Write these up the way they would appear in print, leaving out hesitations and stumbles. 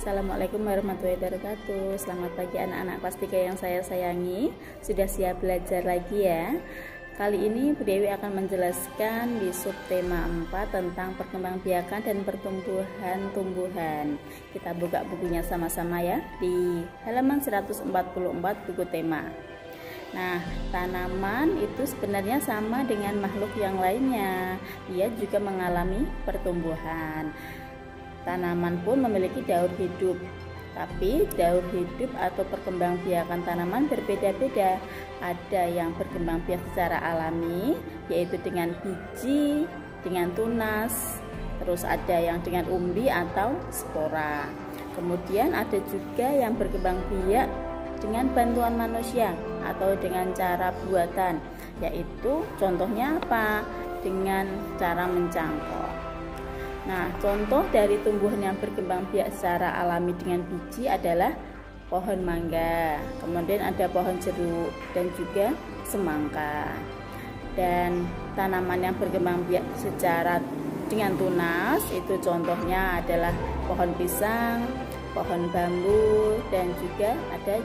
Assalamualaikum warahmatullahi wabarakatuh. Selamat pagi anak-anak kelas 3 yang saya sayangi. Sudah siap belajar lagi ya? Kali ini Bu Dewi akan menjelaskan di subtema 4 tentang perkembangbiakan dan pertumbuhan tumbuhan. Kita buka bukunya sama-sama ya, di halaman 144 buku tema. Nah, tanaman itu sebenarnya sama dengan makhluk yang lainnya. Ia juga mengalami pertumbuhan. Tanaman pun memiliki daur hidup, tapi daur hidup atau perkembangbiakan tanaman berbeda-beda. Ada yang berkembangbiak secara alami, yaitu dengan biji, dengan tunas, terus ada yang dengan umbi atau spora. Kemudian ada juga yang berkembangbiak dengan bantuan manusia atau dengan cara buatan, yaitu contohnya apa? Dengan cara mencangkok. Nah, contoh dari tumbuhan yang berkembang biak secara alami dengan biji adalah pohon mangga, kemudian ada pohon jeruk dan juga semangka. Dan tanaman yang berkembang biak secara dengan tunas itu contohnya adalah pohon pisang, pohon bambu, dan juga ada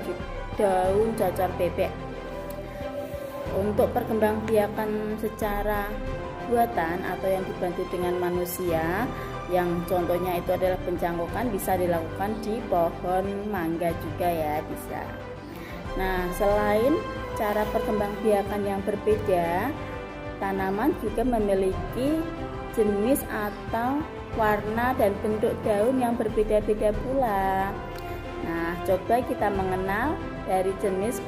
daun cocor bebek. Untuk perkembangbiakan secara buatan atau yang dibantu dengan manusia, yang contohnya itu adalah pencangkokan, bisa dilakukan di pohon mangga juga ya, bisa. Nah, selain cara perkembangbiakan yang berbeda, tanaman juga memiliki jenis atau warna dan bentuk daun yang berbeda-beda pula. Nah, coba kita mengenal dari jenis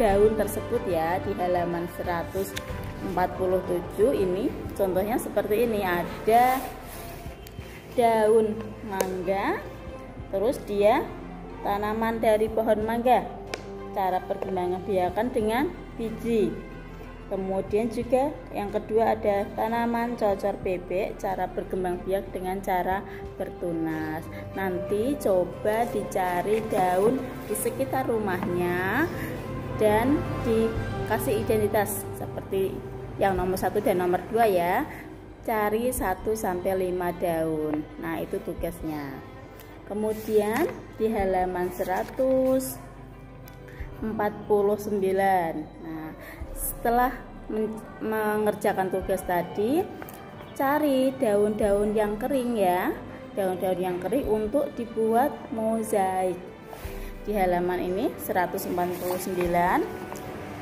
daun tersebut ya, di halaman 147 ini contohnya seperti ini. Ada daun mangga, terus dia tanaman dari pohon mangga, cara perkembangbiakan dengan biji. Kemudian juga yang kedua ada tanaman cocor bebek, cara berkembangbiak dengan cara bertunas. Nanti coba dicari daun di sekitar rumahnya dan dikasih identitas seperti yang nomor 1 dan nomor 2 ya. Cari 1-5 daun. Nah, itu tugasnya. Kemudian di halaman 149. Nah, setelah mengerjakan tugas tadi, cari daun-daun yang kering ya. Daun-daun yang kering untuk dibuat mozaik. Di halaman ini 149,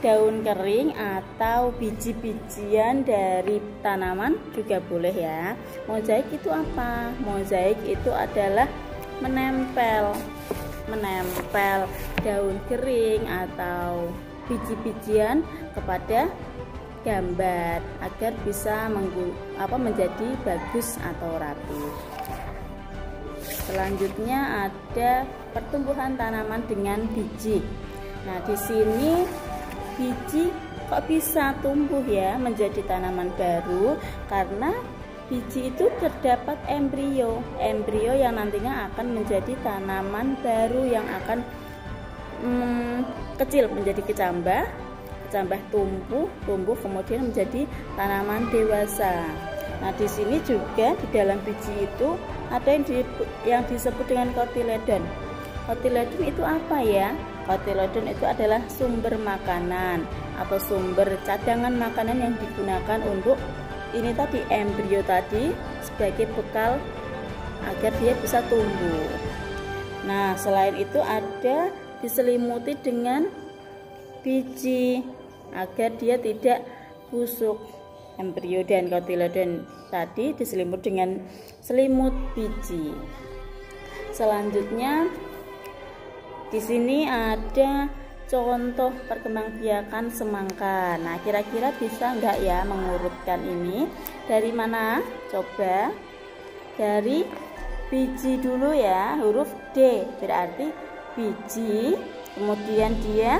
daun kering atau biji-bijian dari tanaman juga boleh ya. Mozaik itu apa? Mozaik itu adalah menempel daun kering atau biji-bijian kepada gambar agar bisa menjadi bagus atau rapi. Selanjutnya ada pertumbuhan tanaman dengan biji. Nah, di sini biji kok bisa tumbuh ya menjadi tanaman baru, karena biji itu terdapat embrio yang nantinya akan menjadi tanaman baru yang akan kecil menjadi kecambah tumbuh kemudian menjadi tanaman dewasa. Nah, di sini juga di dalam biji itu ada yang disebut dengan kotiledon. Kotiledon itu apa ya? Kotiledon itu adalah sumber makanan atau sumber cadangan makanan yang digunakan untuk ini tadi, embrio tadi, sebagai bekal agar dia bisa tumbuh. Nah, selain itu ada diselimuti dengan biji agar dia tidak busuk. Embrio dan kotiledon tadi diselimut dengan selimut biji. Selanjutnya di sini ada contoh perkembangbiakan semangka. Nah, kira-kira bisa enggak ya mengurutkan ini? Dari mana? Coba dari biji dulu ya, huruf D berarti biji, kemudian dia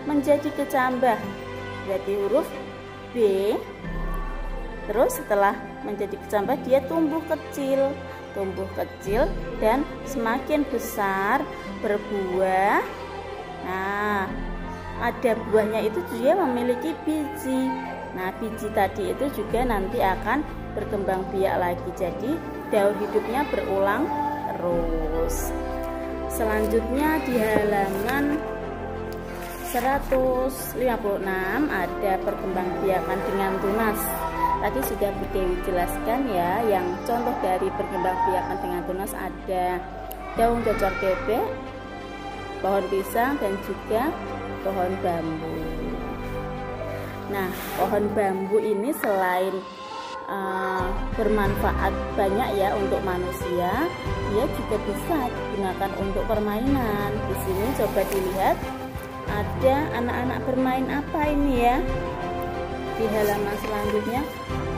menjadi kecambah berarti huruf B. Terus setelah menjadi kecambah dia tumbuh kecil dan semakin besar berbuah. Nah, ada buahnya itu dia memiliki biji. Nah, biji tadi itu juga nanti akan berkembang biak lagi. Jadi daur hidupnya berulang terus. terus. Selanjutnya di halaman 156 ada perkembangbiakan dengan tunas. Tadi sudah Bu Dewi jelaskan ya, yang contoh dari perkembangbiakan dengan tunas ada daun cocor bebek, pohon pisang, dan juga pohon bambu. Nah, pohon bambu ini selain bermanfaat banyak ya untuk manusia, dia juga bisa digunakan untuk permainan. Di sini coba dilihat, ada anak-anak bermain apa ini ya? Di halaman selanjutnya,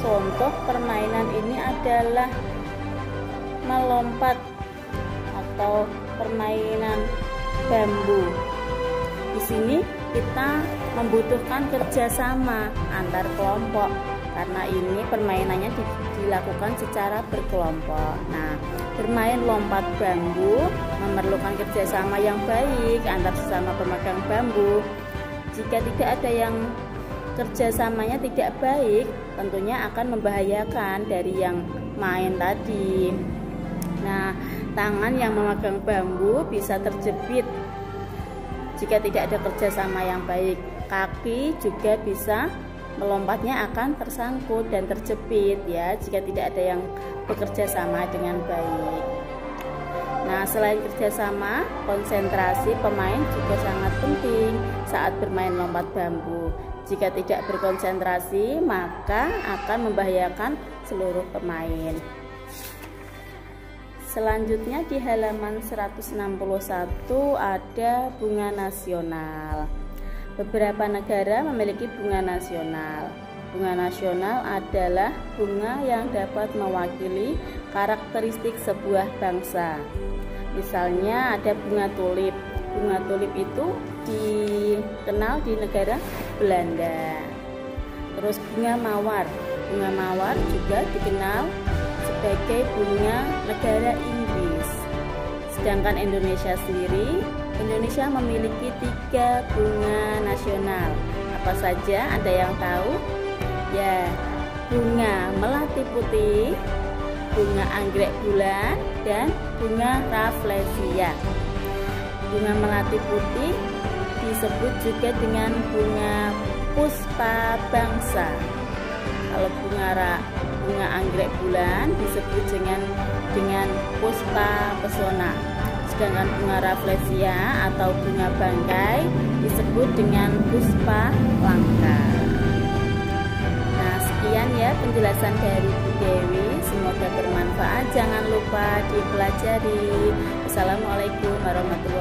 contoh permainan ini adalah melompat atau permainan bambu. Di sini kita membutuhkan kerjasama antar kelompok karena ini permainannya dilakukan secara berkelompok. Nah, bermain lompat bambu memerlukan kerjasama yang baik antar sesama pemegang bambu. Jika tidak ada yang kerjasamanya tidak baik, tentunya akan membahayakan dari yang main tadi. Nah, tangan yang memegang bambu bisa terjepit jika tidak ada kerjasama yang baik. Kaki juga bisa melompatnya akan tersangkut dan terjepit ya, jika tidak ada yang bekerja sama dengan baik. Nah, selain kerjasama, konsentrasi pemain juga sangat penting saat bermain lompat bambu. Jika tidak berkonsentrasi, maka akan membahayakan seluruh pemain. Selanjutnya di halaman 161 ada bunga nasional. Beberapa negara memiliki bunga nasional. Bunga nasional adalah bunga yang dapat mewakili karakteristik sebuah bangsa. Misalnya ada bunga tulip. Bunga tulip itu dikenal di negara Belanda. Terus bunga mawar. Bunga mawar juga dikenal sebagai bunga negara Inggris. Sedangkan Indonesia sendiri, Indonesia memiliki 3 bunga nasional. Apa saja? Ada yang tahu? Ya, bunga melati putih, bunga anggrek bulan, dan bunga rafflesia. Bunga melati putih disebut juga dengan bunga puspa bangsa. Kalau bunga anggrek bulan disebut dengan puspa pesona. Sedangkan bunga rafflesia atau bunga bangkai disebut dengan puspa langka. Nah, sekian ya penjelasan dari Bu Dewi. Semoga bermanfaat. Jangan lupa dipelajari. Assalamualaikum warahmatullahi wabarakatuh.